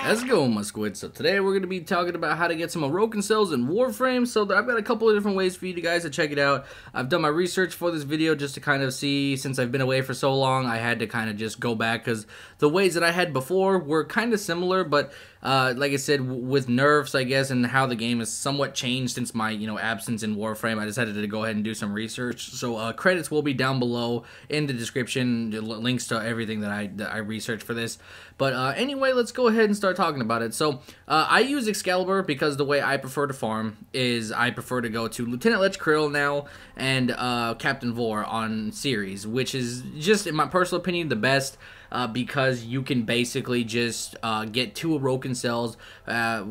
How's it going, my squids? So today we're going to be talking about how to get some Orokin cells in Warframe. So I've got a couple of different ways for you guys to check it out. I've done my research for this video just to kind of see, since I've been away for so long, I had to kind of just go back because the ways that I had before were kind of similar, but like I said, with nerfs, I guess, and how the game has somewhat changed since my, absence in Warframe, I decided to go ahead and do some research. So credits will be down below in the description, links to everything that I researched for this. But anyway, let's go ahead and start talking about it. So I use Excalibur because the way I prefer to farm is I prefer to go to Lieutenant Lech Krill now and Captain Vor on series, which is just, in my personal opinion, the best. Because you can basically just get 2 Orokin cells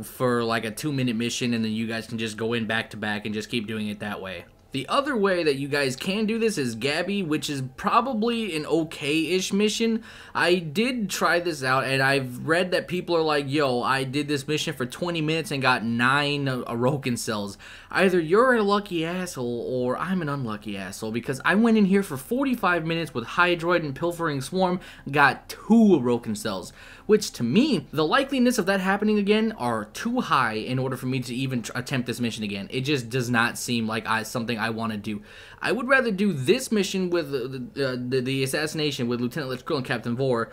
for like a 2-minute mission, and then you guys can just go in back to back and just keep doing it that way. The other way that you guys can do this is Gabby, which is probably an okay-ish mission. I did try this out, and I've read that people are like, yo, I did this mission for 20 minutes and got 9 Orokin cells. Either you're a lucky asshole, or I'm an unlucky asshole, because I went in here for 45 minutes with Hydroid and Pilfering Swarm, got 2 Orokin cells. Which, to me, the likeliness of that happening again are too high in order for me to even attempt this mission again. It just does not seem like something I want to do. I would rather do this mission with the assassination with Lieutenant Lech Krill and Captain Vor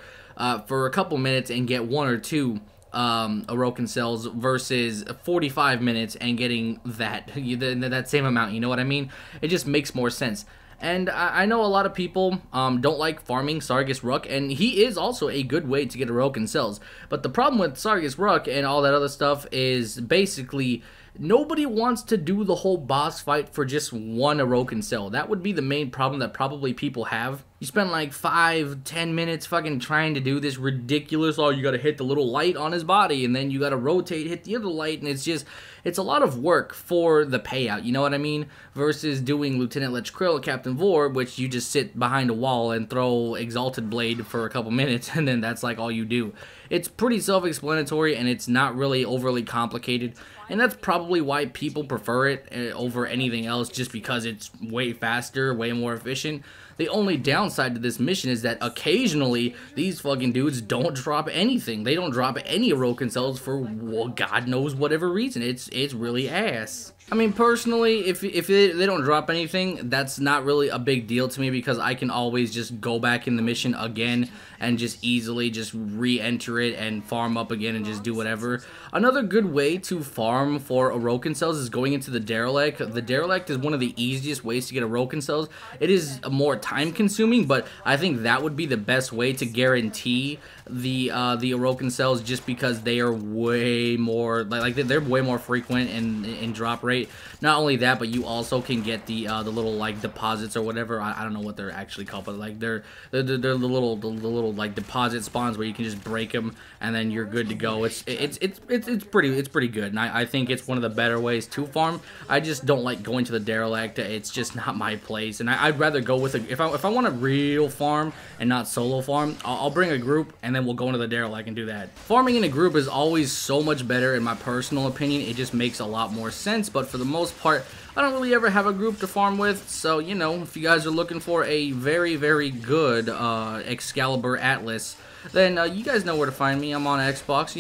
for a couple minutes and get 1 or 2 Orokin cells versus 45 minutes and getting that same amount, you know what I mean? It just makes more sense. And I know a lot of people don't like farming Sargus Ruck, and he is also a good way to get Orokin cells. But the problem with Sargus Ruck and all that other stuff is basically nobody wants to do the whole boss fight for just 1 Orokin cell. That would be the main problem that probably people have. You spend like 5-10 minutes fucking trying to do this ridiculous, oh, you gotta hit the little light on his body, and then you gotta rotate, hit the other light, and it's a lot of work for the payout, you know what I mean? Versus doing Lieutenant Lech Krill and Captain Vor, which you just sit behind a wall and throw Exalted Blade for a couple minutes, and then that's like all you do. It's pretty self-explanatory, and it's not really overly complicated, and that's probably why people prefer it over anything else, just because it's way faster, way more efficient. The only downside to this mission is that occasionally these fucking dudes don't drop anything. They don't drop any Orokin cells for, well, God knows whatever reason. It's really ass. I mean, personally, if they don't drop anything, that's not really a big deal to me because I can always just go back in the mission again and just easily just re-enter it and farm up again and just do whatever. Another good way to farm for Orokin cells is going into the Derelict. The Derelict is one of the easiest ways to get Orokin cells. It is more time-consuming, but I think that would be the best way to guarantee the Orokin cells, just because they are way more they're way more frequent in drop rate. Not only that, but you also can get the little like deposits or whatever. I don't know what they're actually called, but like they're the little like deposit spawns where you can just break them and then you're good to go. It's pretty good, and I think it's one of the better ways to farm. I just don't like going to the Derelict. It's just not my place, and I'd rather go with if I want a real farm and not solo farm, I'll bring a group and then we'll go into the Derelict and do that. Farming in a group is always so much better in my personal opinion. It just makes a lot more sense, but for the most part, I don't really ever have a group to farm with, so, if you guys are looking for a very, very good Excalibur Atlas, then you guys know where to find me. I'm on Xbox,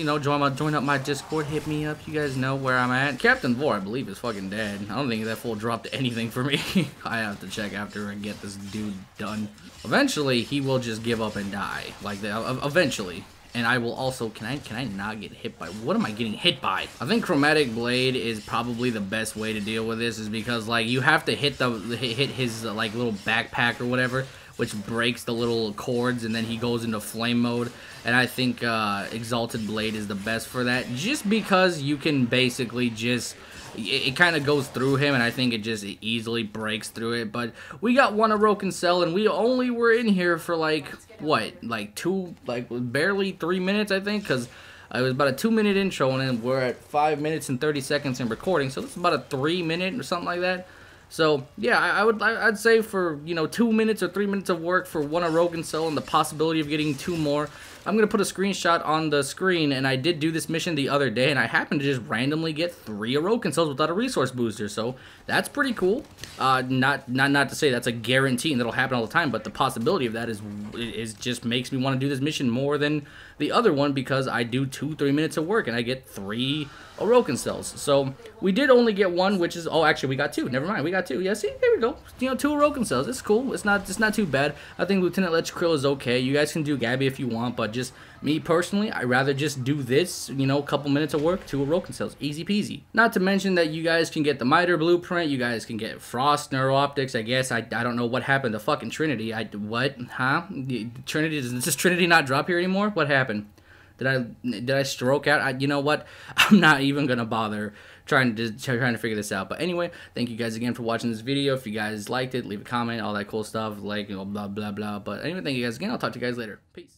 join up my Discord, hit me up, you guys know where I'm at. Captain Vor, I believe, is fucking dead. I don't think that fool dropped anything for me. I have to check after I get this dude done. Eventually, he will just give up and die, like, eventually. And I will also, can I not get hit by, what am I getting hit by? I think Chromatic Blade is probably the best way to deal with this, is because, like, you have to hit his, like, little backpack or whatever, which breaks the little cords, and then he goes into flame mode. And I think Exalted Blade is the best for that, just because you can basically just, it kind of goes through him, and I think it just easily breaks through it. But we got 1 Orokin cell, and we only were in here for like, what, like barely 3 minutes, I think, because it was about a 2-minute intro, and then we're at 5 minutes and 30 seconds in recording, so this is about a 3-minute or something like that. So yeah, I'd say for 2 minutes or 3 minutes of work for 1 Orokin cell and the possibility of getting 2 more, I'm going to put a screenshot on the screen, and I did do this mission the other day, and I happened to just randomly get 3 Orokin cells without a resource booster, so that's pretty cool. Not to say that's a guarantee and that'll happen all the time, but the possibility of that is just makes me want to do this mission more than the other one, because I do 2-3 minutes of work and I get 3 Orokin cells. So we did only get 1, which is, oh, actually we got 2. Never mind, we got 2. Yeah, see, there we go. You know, 2 Orokin cells. It's cool. It's not too bad. I think Lieutenant Lech Krill is okay. You guys can do Gabby if you want, but just me personally, I'd rather just do this. You know, a couple minutes of work, 2 Orokin cells, easy peasy. Not to mention that you guys can get the Miter blueprint. You guys can get Frost Neuro Optics. I guess I don't know what happened to fucking Trinity. What? Huh? Trinity, does this Trinity not drop here anymore? What happened? Did I stroke out? You know what? I'm not even gonna bother trying to figure this out. But anyway, thank you guys again for watching this video. If you guys liked it, leave a comment, all that cool stuff, like, you know, blah blah blah. But anyway, thank you guys again. I'll talk to you guys later. Peace.